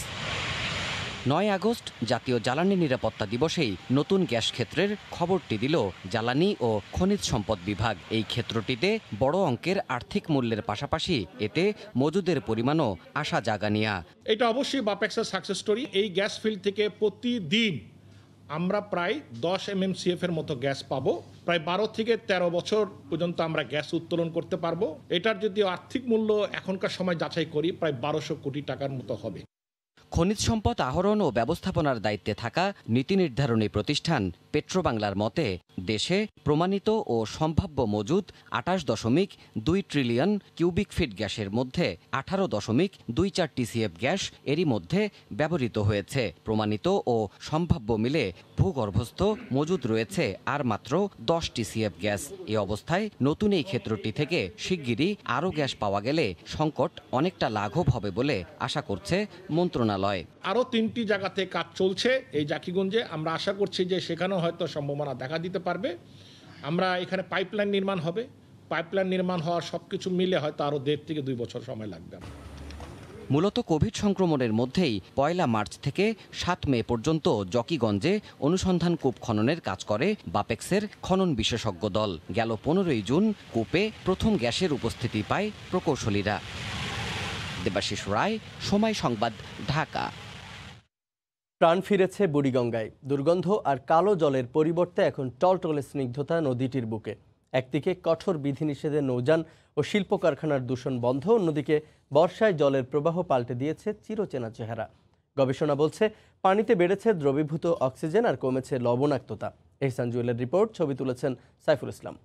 ৯ আগস্ট জাতীয় জ্বালানি নিরাপত্তা দিবসেই নতুন গ্যাস ক্ষেত্রের খবরটি দিল জ্বালানি ও খনিজ সম্পদ বিভাগ। এই ক্ষেত্রটিতে বড় অঙ্কের আর্থিক মূল্যের পাশাপাশি এতে মজুদের পরিমাণও আশা জাগানিয়া। এটা অবশ্যই বাপেক্সের সাকসেস স্টোরি। এই গ্যাস ফিল্ড থেকে প্রতিদিন আমরা প্রায় ১০ MMCF এর মতো গ্যাস পাবো। প্রায় ১২ থেকে ১৩ বছর পর্যন্ত আমরা গ্যাস উত্তোলন করতে পারবো। এটার যদি আর্থিক মূল্য এখনকার সময় যাচাই করি প্রায় ১২০০ কোটি টাকার মতো হবে। খনিজ সম্পদ আহরণ ও ব্যবস্থাপনার দায়িত্বে থাকা নীতি নির্ধারণী প্রতিষ্ঠান পেট্রোবাংলার মতে দেশে প্রমাণিত ও সম্ভাব্য মজুদ ২৮.২ ট্রিলিয়ন কিউবিক ফিট গ্যাসের মধ্যে ১৮.24 TCF গ্যাস এরই মধ্যে ব্যবহৃত হয়েছে। প্রমাণিত ও সম্ভাব্য মিলে ভূগর্ভস্থ মজুদ রয়েছে আর মাত্র ১০ TCF গ্যাস। এ অবস্থায় নতুন এই ক্ষেত্রটি থেকে শিগগিরই আরও গ্যাস পাওয়া গেলে সংকট অনেকটা লাঘব হবে বলে আশা করছে মন্ত্রণালয়। আরও ৩টি জায়গাতে কাজ চলছে এই জাকিগঞ্জে। আমরা আশা করছি যে সেখানেও হয়তো সম্ভাবনা দেখা দিতে পারবে। আমরা এখানে পাইপলাইন নির্মাণ হবে। পাইপলাইন নির্মাণ হওয়ার সব কিছু মিলে হয়তো আরও ১.৫ থেকে ২ বছর সময় লাগবে। মূলত কোভিড সংক্রমণের মধ্যেই ১ মার্চ থেকে ৭ মে পর্যন্ত জকিগঞ্জে অনুসন্ধান কূপ খননের কাজ করে বাপেক্সের খনন বিশেষজ্ঞ দল। গেল ১৫ই জুন কূপে প্রথম গ্যাসের উপস্থিতি পায় প্রকৌশলীরা। দেবাশিস রায়, সময় সংবাদ, ঢাকা। প্রাণ ফিরেছে বুড়িগঙ্গায়। দুর্গন্ধ আর কালো জলের পরিবর্তে এখন টলটলে স্নিগ্ধতা নদীটির বুকে। একদিকে কঠোর বিধিনিষেধে নৌযান ও শিল্প কারখানার দূষণ বন্ধ, অন্যদিকে বর্ষায় জলের প্রবাহ পাল্টে দিয়েছে চিরচেনা চেহারা। গবেষণা বলছে পানিতে বেড়েছে দ্রবীভূত অক্সিজেন আর কমেছে লবণাক্ততা। এহসান জুয়েলের রিপোর্ট, ছবি তুলেছেন সাইফুল ইসলাম।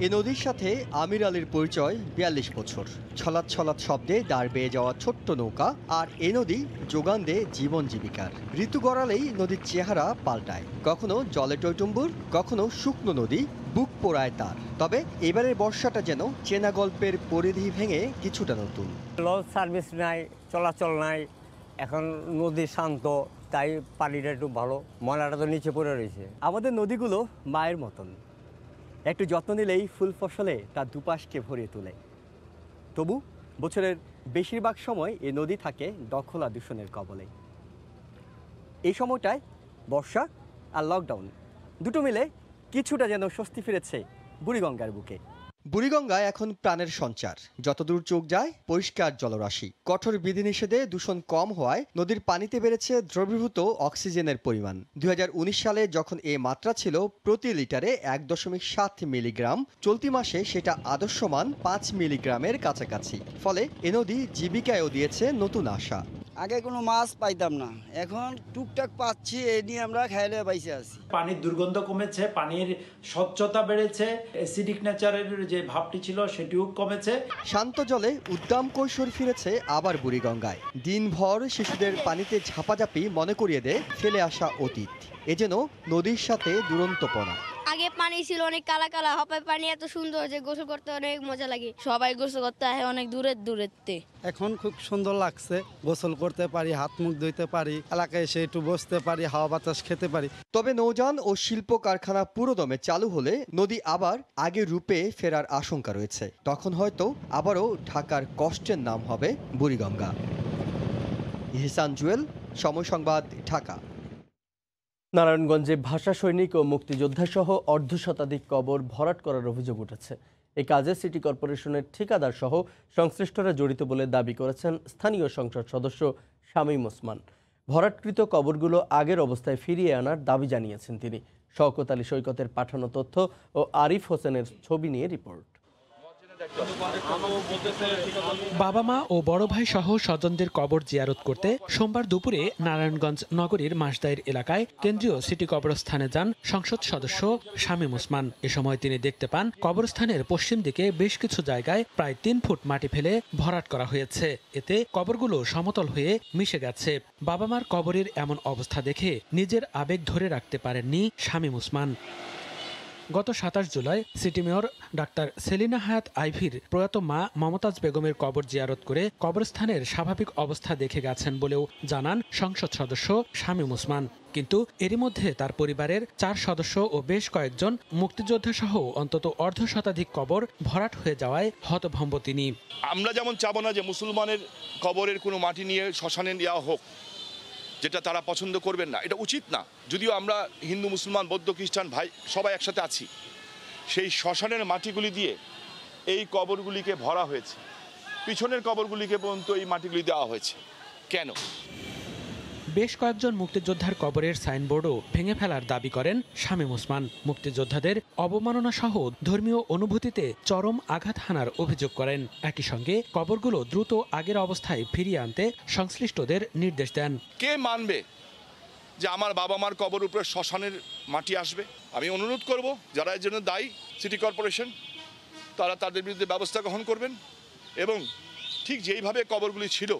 এ নদীর সাথে আমির আলীর পরিচয় ৪২ বছর। ছলাৎ ছলাৎ শব্দে দাঁড় বেয়ে যাওয়া ছোট্ট নৌকা, আর এ নদী যোগান দেয় জীবন জীবিকার। ঋতু গড়ালেই নদীর চেহারা পাল্টায়, কখনো জলে টইটুম্বুর, কখনো শুকনো নদী, বুক পোড়ায় তার। তবে এবারের বর্ষাটা যেন চেনা গল্পের পরিধি ভেঙে কিছুটা নতুন। লঞ্চ সার্ভিস নাই, চলাচল নাই, এখন নদী শান্ত, তাই পানিটা একটু ভালো। ময়লাটা তো নিচে পড়ে রয়েছে। আমাদের নদীগুলো মায়ের মতন, একটু যত্ন নিলেই ফুল ফসলে তার দুপাশকে ভরিয়ে তোলে। তবু বছরের বেশিরভাগ সময় এই নদী থাকে দখল আর দূষণের কবলে। এই সময়টায় বর্ষা আর লকডাউন দুটো মিলে কিছুটা যেন স্বস্তি ফিরেছে বুড়িগঙ্গার বুকে। বুড়িগঙ্গায় এখন প্রাণের সঞ্চার। যতদূর চোখ যায় পরিষ্কার জলরাশি। কঠোর বিধিনিষেধে দূষণ কম হওয়ায় নদীর পানিতে বেড়েছে দ্রবীভূত অক্সিজেনের পরিমাণ। ২০১৯ সালে যখন এ মাত্রা ছিল প্রতি লিটারে ১.৭ মিলিগ্রাম, চলতি মাসে সেটা আদর্শ মান ৫ মিলিগ্রামের কাছাকাছি। ফলে এ নদী জীবিকায়ও দিয়েছে নতুন আশা। আগে কোনো মাছ পাইতাম না, এখন টুকটাক পাচ্ছি, এই নিয়ে আমরা খাইলে বাইসে আছি। পানির দুর্গন্ধ কমেছে, পানির স্বচ্ছতা বেড়েছে, অ্যাসিডিক নেচারের যে ভাবটি ছিল সেটিও কমেছে। শান্ত জলে উদ্দাম কৈশোর ফিরেছে আবার বুড়িগঙ্গায়। দিনভর শিশুদের পানিতে ঝাপাঝাপি মনে করিয়ে দেয় ফেলে আসা অতীত। এ যেন নদীর সাথে দুরন্তপনা। আগে পানি ছিল অনেক কালা কালা, হবে পানি এত সুন্দর যে গোসল করতে অনেক মজা লাগে। সবাই গোসল করতে আসে অনেক দূরেতে। এখন খুব সুন্দর লাগছে, গোসল করতে পারি, হাত মুখ ধুইতে পারি, এলাকায় এসে একটু বসতে পারি, হাওয়া বাতাস খেতে পারি। তবে নৌযান ও শিল্প কারখানা পুরোদমে চালু হলে নদী আবার আগের রূপে ফেরার আশঙ্কা রয়েছে। তখন হয়তো আবারও ঢাকার কষ্টের নাম হবে বুড়িগঙ্গা। ইহসান জুয়েল, সময় সংবাদ, ঢাকা। নারায়ণগঞ্জে ভাষা সৈনিক ও মুক্তিযোদ্ধা সহ অর্ধশতাধিক কবর ভরাট করার অভিযোগ উঠেছে। এই কাজে সিটি কর্পোরেশনের ঠিকাদার সহ সংশ্লিষ্টরা জড়িত বলে দাবি করেছেন স্থানীয় সংসদ সদস্য শামীম ওসমান। ভরাটকৃত কবরগুলো আগের অবস্থায় ফিরিয়ে আনার দাবি জানিয়েছেন তিনি। শওকত আলী সৈকতের পাঠানো তথ্য ও আরিফ হোসেনের ছবি নিয়ে রিপোর্ট। বাবা মা ও বড় ভাই সহ স্বজনদের কবর জিয়ারত করতে সোমবার দুপুরে নারায়ণগঞ্জ নগরীর মাসদাইর এলাকায় কেন্দ্রীয় সিটি কবরস্থানে যান সংসদ সদস্য শামীম ওসমান। এ সময় তিনি দেখতে পান কবরস্থানের পশ্চিম দিকে বেশ কিছু জায়গায় প্রায় 3 ফুট মাটি ফেলে ভরাট করা হয়েছে। এতে কবরগুলো সমতল হয়ে মিশে গেছে। বাবা মার কবরের এমন অবস্থা দেখে নিজের আবেগ ধরে রাখতে পারেননি শামীম ওসমান। গত 27 July city mayor doctor Selina হায়াত আইভির প্রয়াত মা মমতাজ বেগমের কবর জিয়ারত করে কবরস্থানের স্বাভাবিক অবস্থা দেখে গেছেন বলেও জানান সংসদ সদস্য শামীম ওসমান। কিন্তু এরই মধ্যে তার পরিবারের 4 সদস্য ও বেশ কয়েকজন মুক্তিযোদ্ধা সহ অন্তত অর্ধশতাধিক কবর ভরাট হয়ে যাওয়ায় হতভম্ব তিনি। আমরা যেমন চাবো না যে মুসলমানের কবরের কোনো মাটি নিয়ে শ্মশানে নেওয়া হোক, যেটা তারা পছন্দ করবেন না, এটা উচিত না। যদিও আমরা হিন্দু মুসলমান বৌদ্ধ খ্রিস্টান ভাই সবাই একসাথে আছি, সেই শ্মশানের মাটিগুলি দিয়ে এই কবরগুলিকে ভরা হয়েছে, পিছনের কবরগুলিকে পর্যন্ত এই মাটিগুলি দেওয়া হয়েছে কেন? বেশ কয়েকজন মুক্তিযোদ্ধার কবরের সাইনবোর্ডও ভেঙে ফেলার দাবি করেন শামীম ওসমান। মুক্তিযোদ্ধাদের অবমাননা সহ ধর্মীয় অনুভূতিতে চরম আঘাত হানার অভিযোগ করেন। একই সঙ্গে কবরগুলো দ্রুত আগের অবস্থায় ফিরিয়ে আনতে সংশ্লিষ্টদের নির্দেশ দেন। কে মানবে যে আমার বাবা মার কবর উপরে শ্মশানের মাটি আসবে? আমি অনুরোধ করব যারা এর জন্য দায়ী সিটি কর্পোরেশন, তারা তাদের বিরুদ্ধে ব্যবস্থা গ্রহণ করবেন এবং ঠিক যেইভাবে কবরগুলি ছিল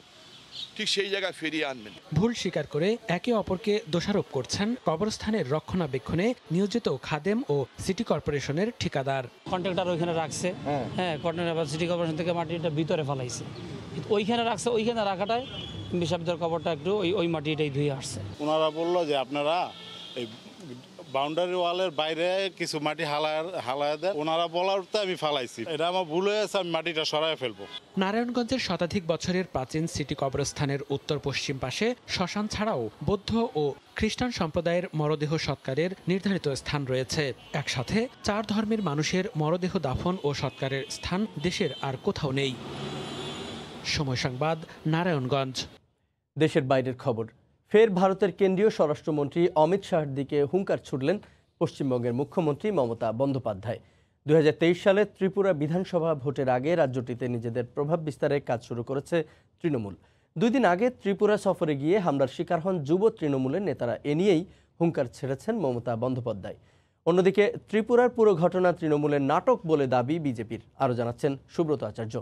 ঠিক সেই জায়গায় ফিরিয়ে আনবেন। ভুল স্বীকার করে একে অপরকে দোষারোপ করছেন কবরস্থানের রক্ষণাবেক্ষণে নিয়োজিত খাদেম ও সিটি কর্পোরেশনের ঠিকাদার। কন্ট্রাক্টর ওইখানে রাখছে, হ্যাঁ কন্ট্রাক্টর সিটি কর্পোরেশন থেকে মাটিটা ভিতরে ফেলাইছে, ওইখানে রাখছে। ওইখানে রাখাটায় বিশাব্দের কবরটা একটু ওই মাটিটাই ধুয়ে আসছে। ওনারা বললো যে আপনারা এই বাউন্ডারি ওয়ালের বাইরে কিছু মাটি হালায় দেয়, ওনারা বলারতে আমি ফালাইছি। এটা আমার ভুল হয়েছে, আমি মাটিটা সরাই ফেলবো। নারায়ণগঞ্জের শতাধিক বছরের প্রাচীন সিটি কবরস্থানের উত্তর পশ্চিম পাশে শ্মশান ছাড়াও বৌদ্ধ ও খ্রিস্টান সম্প্রদায়ের মরদেহ সৎকারের নির্ধারিত স্থান রয়েছে। একসাথে 4 ধর্মের মানুষের মরদেহ দাফন ও সৎকারের স্থান দেশের আর কোথাও নেই। সময় সংবাদ, নারায়ণগঞ্জ। দেশের বাইরের খবর। ফের ভারতের কেন্দ্রীয় স্বরাষ্ট্রমন্ত্রী অমিত শাহর দিকে হুঙ্কার ছুড়লেন পশ্চিমবঙ্গের মুখ্যমন্ত্রী মমতা বন্দ্যোপাধ্যায়। 2023 সালে ত্রিপুরা বিধানসভা ভোটের আগে রাজ্যটিতে নিজেদের প্রভাব বিস্তারের কাজ শুরু করেছে তৃণমূল। 2 দিন আগে ত্রিপুরা সফরে গিয়ে হামলার শিকার হন যুব তৃণমূলের নেতারা। এ নিয়েই হুঙ্কার ছেড়েছেন মমতা বন্দ্যোপাধ্যায়। অন্যদিকে ত্রিপুরার পুরো ঘটনা তৃণমূলের নাটক বলে দাবি বিজেপির। আরও জানাচ্ছেন সুব্রত আচার্য।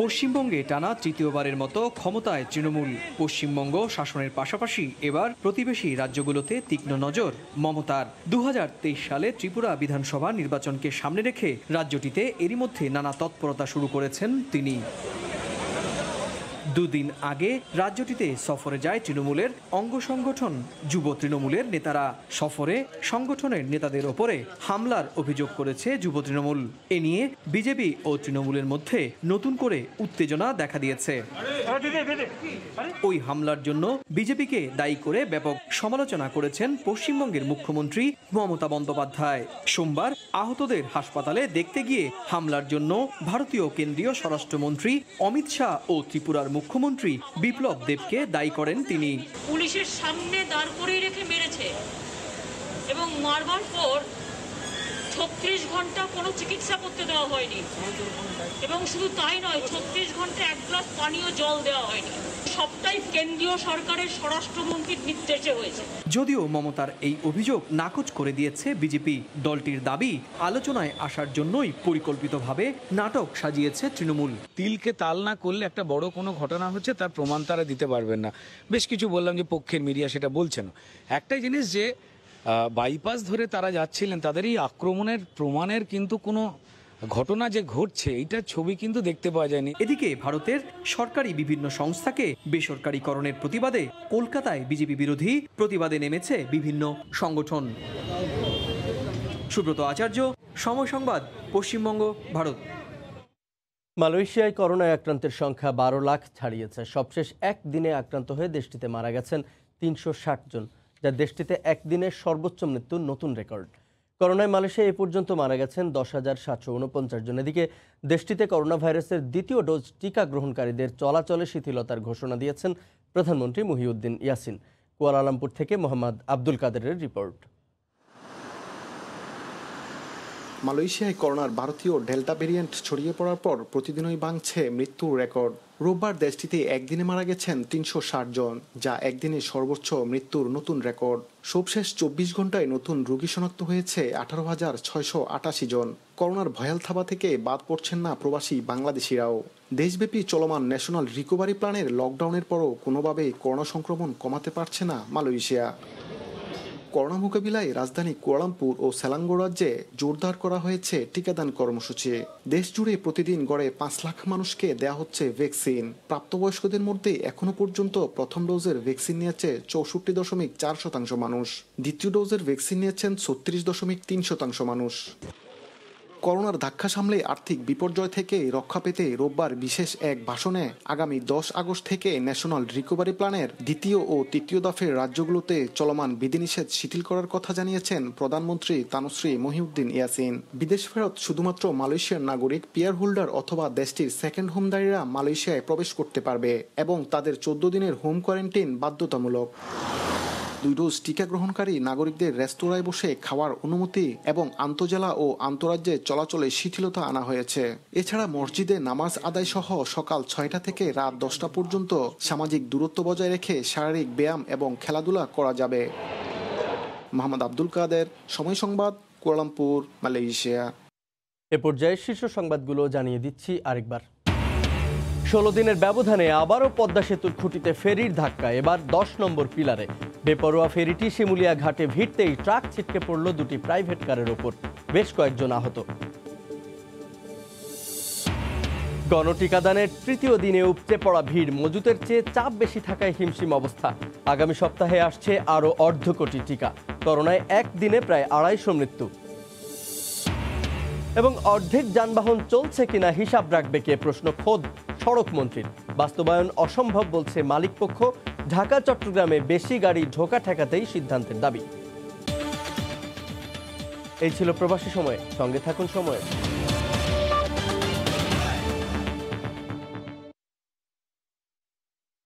পশ্চিমবঙ্গে টানা তৃতীয়বারের মতো ক্ষমতায় তৃণমূল। পশ্চিমবঙ্গ শাসনের পাশাপাশি এবার প্রতিবেশী রাজ্যগুলোতে তীক্ষ্ণ নজর মমতার। 2023 সালে ত্রিপুরা বিধানসভা নির্বাচনকে সামনে রেখে রাজ্যটিতে এরই মধ্যে নানা তৎপরতা শুরু করেছেন তিনি। 2 দিন আগে রাজ্যটিতে সফরে যায় তৃণমূলের অঙ্গ সংগঠন যুব তৃণমূলের নেতারা। সফরে সংগঠনের নেতাদের ওপরে হামলার অভিযোগ করেছে যুব তৃণমূল। এ নিয়ে বিজেপি ও তৃণমূলের মধ্যে নতুন করে উত্তেজনা দেখা দিয়েছে। ওই হামলার জন্য বিজেপিকে দায়ী করে ব্যাপক সমালোচনা করেছেন পশ্চিমবঙ্গের মুখ্যমন্ত্রী মমতা বন্দ্যোপাধ্যায়। সোমবার আহতদের হাসপাতালে দেখতে গিয়ে হামলার জন্য ভারতীয় কেন্দ্রীয় স্বরাষ্ট্রমন্ত্রী অমিত শাহ ও ত্রিপুরার মুখ্যমন্ত্রী বিপ্লব দেবকে দায়ী করেন তিনি। পুলিশের সামনে দাঁড় করিয়ে রেখে মেরেছে এবং মারবার পর 36 ঘন্টা কোনো চিকিৎসা করতে দেওয়া হয়নি, এবং শুধু তাই নয়, 36 ঘন্টা এক গ্লাস পানীয় জল দেওয়া হয়নি। সবটাই কেন্দ্রীয় সরকারের স্বরাষ্ট্রমন্ত্রীর নির্দেশে হয়েছে। যদিও মমতার এই অভিযোগ নাকচ করে দিয়েছে বিজেপি। দলটির দাবি, আলোচনায় আসার জন্যই পরিকল্পিতভাবে নাটক সাজিয়েছে তৃণমূল। তিলকে তাল না করলে একটা বড় কোনো ঘটনা হচ্ছে তার প্রমাণ তারা দিতে পারবেন না। বেশ কিছু বললাম যে পক্ষের মিডিয়া সেটা বলছে না। একটাই জিনিস যে বাইপাস ধরে তারা যাচ্ছিলেন, তাদের এই আক্রমণের প্রমাণের কিন্তু কোনো ঘটনা যে ঘটছে এইটার ছবি কিন্তু দেখতে পাওয়া যায়নি। এদিকে ভারতের সরকারি বিভিন্ন সংস্থাকে বেসরকারীকরণের প্রতিবাদে কলকাতায় বিজেপি বিরোধী প্রতিবাদে নেমেছে বিভিন্ন সংগঠন। সুব্রত আচার্য, সময় সংবাদ, পশ্চিমবঙ্গ, ভারত। মালয়েশিয়ায় করোনায় আক্রান্তের সংখ্যা 12 লাখ ছাড়িয়েছে। সবশেষ একদিনে আক্রান্ত হয়ে দেশটিতে মারা গেছেন 360 জন, যা দেশটিতে একদিনের সর্বোচ্চ মৃত্যুর নতুন রেকর্ড। করোনায় মালয়েশিয়া এ পর্যন্ত মারা গেছেন 10,749 জন। এদিকে দেশটিতে করোনা ভাইরাসের দ্বিতীয় ডোজ টিকা গ্রহণকারীদের চলাচলে শিথিলতার ঘোষণা দিয়েছেন প্রধানমন্ত্রী মহিউদ্দিন ইয়াসিন। কুয়ালালামপুর থেকে মোহাম্মদ আব্দুল কাদেরের রিপোর্ট। মালয়েশিয়ায় করোনার ভারতীয় ডেল্টা ভেরিয়েন্ট ছড়িয়ে পড়ার পর প্রতিদিনই ভাঙছে মৃত্যুর রেকর্ড। রোববার দেশটিতে একদিনে মারা গেছেন 360 জন, যা একদিনে সর্বোচ্চ মৃত্যুর নতুন রেকর্ড। সবশেষ 24 ঘন্টায় নতুন রোগী শনাক্ত হয়েছে 18,688 জন। করোনার ভয়াল থাবা থেকে বাদ পড়ছেন না প্রবাসী বাংলাদেশিরাও। দেশব্যাপী চলমান ন্যাশনাল রিকভারি প্ল্যানের লকডাউনের পরও কোনোভাবেই করোনা সংক্রমণ কমাতে পারছে না মালয়েশিয়া। করোনা মোকাবিলায় রাজধানী কুয়ালালামপুর ও সেলাঙ্গো রাজ্যে জোরদার করা হয়েছে টিকাদান কর্মসূচি। দেশ জুড়ে প্রতিদিন গড়ে 5 লাখ মানুষকে দেয়া হচ্ছে ভ্যাকসিন। প্রাপ্তবয়স্কদের মধ্যে এখনো পর্যন্ত প্রথম ডোজের ভ্যাকসিন নিয়েছে 64.4% মানুষ। দ্বিতীয় ডোজের ভ্যাকসিন নিয়েছেন 36.3% মানুষ। করোনার ধাক্কা সামলে আর্থিক বিপর্যয় থেকে রক্ষা পেতে রোববার বিশেষ এক ভাষণে আগামী 10 আগস্ট থেকে ন্যাশনাল রিকভারি প্ল্যানের দ্বিতীয় ও তৃতীয় দফের রাজ্যগুলোতে চলমান বিধিনিষেধ শিথিল করার কথা জানিয়েছেন প্রধানমন্ত্রী তানুশ্রী মহিউদ্দিন ইয়াসিন। বিদেশ ফেরত শুধুমাত্র মালয়েশিয়ার নাগরিক, পিয়ার হোল্ডার অথবা দেশটির সেকেন্ড হোমদারীরা মালয়েশিয়ায় প্রবেশ করতে পারবে এবং তাদের 14 দিনের হোম কোয়ারেন্টাইন বাধ্যতামূলক। 2 ডোজ টিকা গ্রহণকারী নাগরিকদের রেস্তোরাঁয় বসে খাওয়ার অনুমতি এবং আন্তজেলা ও আন্তরাজ্যে চলাচলে শিথিলতা আনা হয়েছে। এছাড়া মসজিদে নামাজ আদায় সহ সকাল 6টা থেকে রাত 10টা পর্যন্ত সামাজিক দূরত্ব বজায় রেখে শারীরিক ব্যায়াম এবং খেলাধুলা করা যাবে। মোহাম্মদ আব্দুল কাদের, সময় সংবাদ, কুয়ালালামপুর, মালয়েশিয়া। এ পর্যায়ে শীর্ষ সংবাদগুলো জানিয়ে দিচ্ছি আরেকবার। 16 দিনের ব্যবধানে আবারও পদ্মা সেতুর খুঁটিতে ফেরির ধাক্কা, এবার 10 নম্বর পিলারে। বেপরোয়া ফেরিটি শিমুলিয়া ঘাটে ভিড়তেই ট্রাক ছিটকে পড়ল 2টি প্রাইভেট কারের ওপর, বেশ কয়েকজন আহত। গণটিকাদানের তৃতীয় দিনে উপচে পড়া ভিড়, মজুতের চেয়ে চাপ বেশি থাকায় হিমশিম অবস্থা। আগামী সপ্তাহে আসছে আরও 1.5 কোটি টিকা। করোনায় একদিনে প্রায় 250 মৃত্যু। এবং অর্ধেক যানবাহন চলছে কিনা হিসাব রাখবে কে, প্রশ্ন খোদ সড়ক মন্ত্রীর। বাস্তবায়ন অসম্ভব বলছে মালিকপক্ষ। ঢাকা চট্টগ্রামে বেশি গাড়ি ঢোকা ঠেকাতেই সিদ্ধান্তের দাবি। এই ছিল প্রবাসী সময়, সঙ্গে থাকুন সময়।